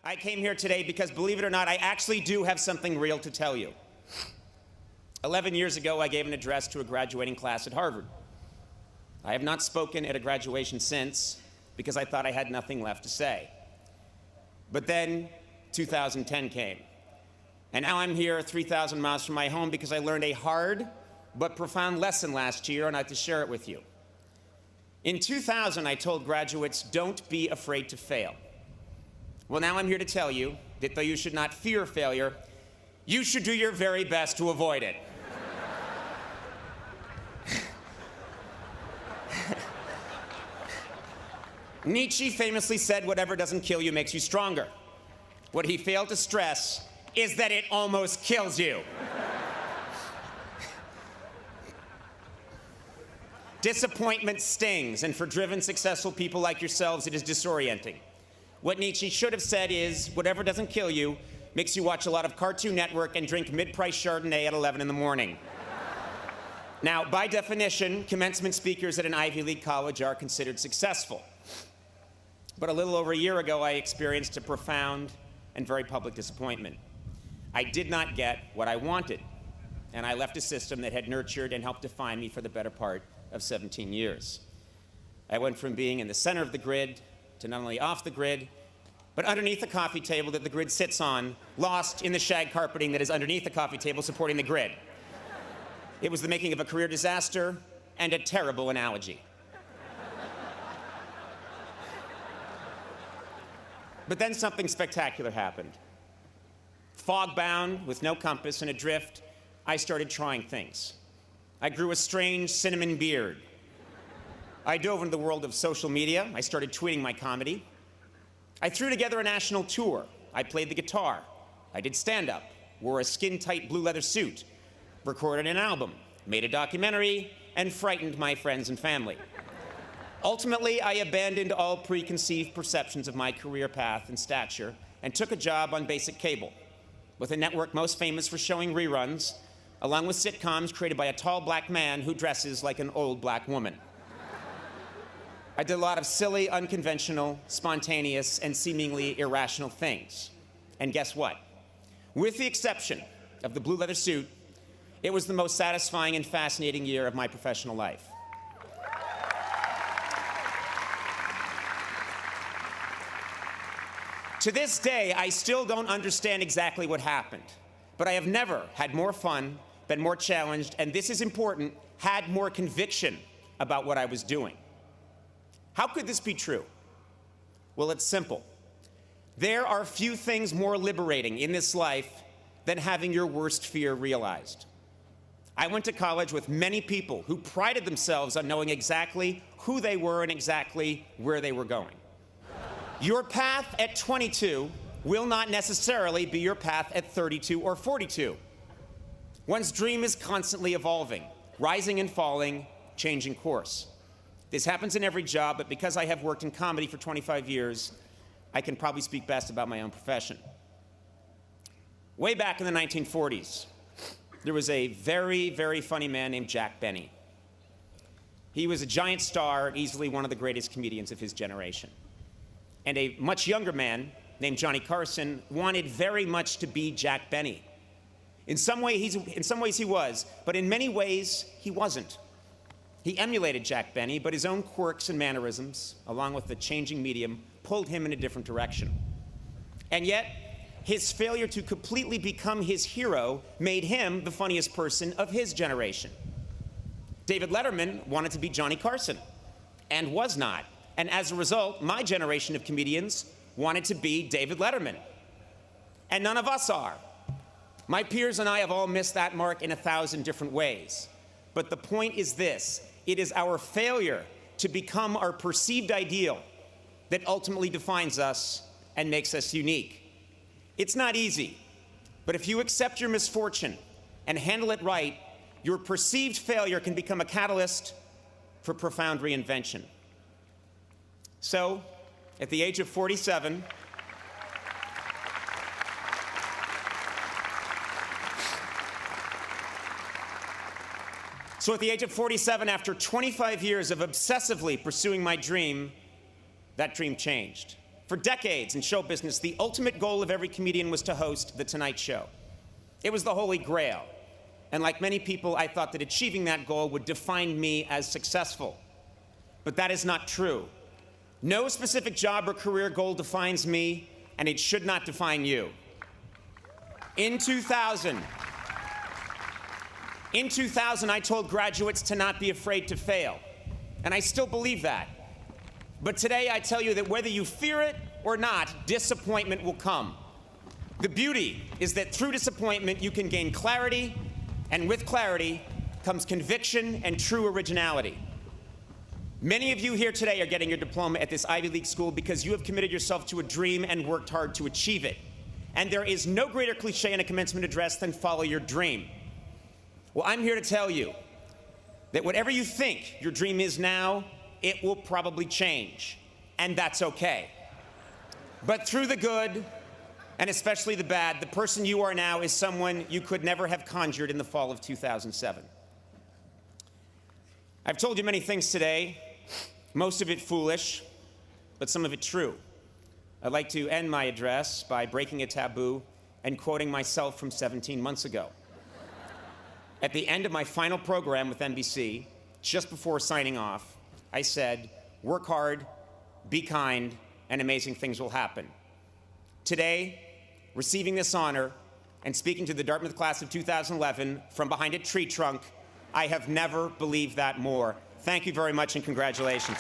I came here today because, believe it or not, I actually do have something real to tell you. 11 years ago, I gave an address to a graduating class at Harvard. I have not spoken at a graduation since because I thought I had nothing left to say. But then 2010 came. And now I'm here 3,000 miles from my home because I learned a hard but profound lesson last year, and I have to share it with you. In 2000, I told graduates, don't be afraid to fail. Well, now I'm here to tell you that though you should not fear failure, you should do your very best to avoid it. Nietzsche famously said, whatever doesn't kill you makes you stronger. What he failed to stress is that it almost kills you. Disappointment stings, and for driven, successful people like yourselves, it is disorienting. What Nietzsche should have said is, whatever doesn't kill you makes you watch a lot of Cartoon Network and drink mid-price Chardonnay at 11 in the morning. Now, by definition, commencement speakers at an Ivy League college are considered successful. But a little over a year ago, I experienced a profound and very public disappointment. I did not get what I wanted, and I left a system that had nurtured and helped define me for the better part of 17 years. I went from being in the center of the grid to not only off the grid, but underneath the coffee table that the grid sits on, lost in the shag carpeting that is underneath the coffee table supporting the grid. It was the making of a career disaster and a terrible analogy. But then something spectacular happened. Fog-bound, with no compass and adrift, I started trying things. I grew a strange cinnamon beard. I dove into the world of social media. I started tweeting my comedy. I threw together a national tour. I played the guitar. I did stand-up, wore a skin-tight blue leather suit, recorded an album, made a documentary, and frightened my friends and family. Ultimately, I abandoned all preconceived perceptions of my career path and stature and took a job on basic cable, with a network most famous for showing reruns, along with sitcoms created by a tall black man who dresses like an old black woman. I did a lot of silly, unconventional, spontaneous, and seemingly irrational things. And guess what? With the exception of the blue leather suit, it was the most satisfying and fascinating year of my professional life. To this day, I still don't understand exactly what happened, but I have never had more fun, been more challenged, and this is important, had more conviction about what I was doing. How could this be true? Well, it's simple. There are few things more liberating in this life than having your worst fear realized. I went to college with many people who prided themselves on knowing exactly who they were and exactly where they were going. Your path at 22 will not necessarily be your path at 32 or 42. One's dream is constantly evolving, rising and falling, changing course. This happens in every job, but because I have worked in comedy for 25 years, I can probably speak best about my own profession. Way back in the 1940s, there was a very, very funny man named Jack Benny. He was a giant star, easily one of the greatest comedians of his generation. And a much younger man named Johnny Carson wanted very much to be Jack Benny. In some ways he was, but in many ways he wasn't. He emulated Jack Benny, but his own quirks and mannerisms, along with the changing medium, pulled him in a different direction. And yet, his failure to completely become his hero made him the funniest person of his generation. David Letterman wanted to be Johnny Carson, and was not. And as a result, my generation of comedians wanted to be David Letterman. And none of us are. My peers and I have all missed that mark in 1,000 different ways. But the point is this: it is our failure to become our perceived ideal that ultimately defines us and makes us unique. It's not easy, but if you accept your misfortune and handle it right, your perceived failure can become a catalyst for profound reinvention. So, at the age of 47, after 25 years of obsessively pursuing my dream, that dream changed. For decades in show business, the ultimate goal of every comedian was to host The Tonight Show. It was the holy grail. And like many people, I thought that achieving that goal would define me as successful. But that is not true. No specific job or career goal defines me, and it should not define you. In 2000, I told graduates to not be afraid to fail, and I still believe that. But today I tell you that whether you fear it or not, disappointment will come. The beauty is that through disappointment you can gain clarity, and with clarity comes conviction and true originality. Many of you here today are getting your diploma at this Ivy League school because you have committed yourself to a dream and worked hard to achieve it. And there is no greater cliche in a commencement address than follow your dream. Well, I'm here to tell you that whatever you think your dream is now, it will probably change, and that's okay. But through the good, and especially the bad, the person you are now is someone you could never have conjured in the fall of 2007. I've told you many things today, most of it foolish, but some of it true. I'd like to end my address by breaking a taboo and quoting myself from 17 months ago. At the end of my final program with NBC, just before signing off, I said, work hard, be kind, and amazing things will happen. Today, receiving this honor and speaking to the Dartmouth class of 2011 from behind a tree trunk, I have never believed that more. Thank you very much and congratulations.